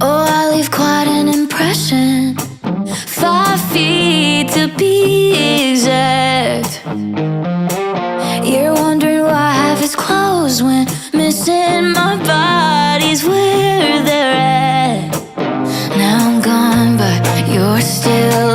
Oh, I leave quite an impression. 5 feet to be exact. You're wondering why half is closed when missing my body's where they're at. Now I'm gone, but you're still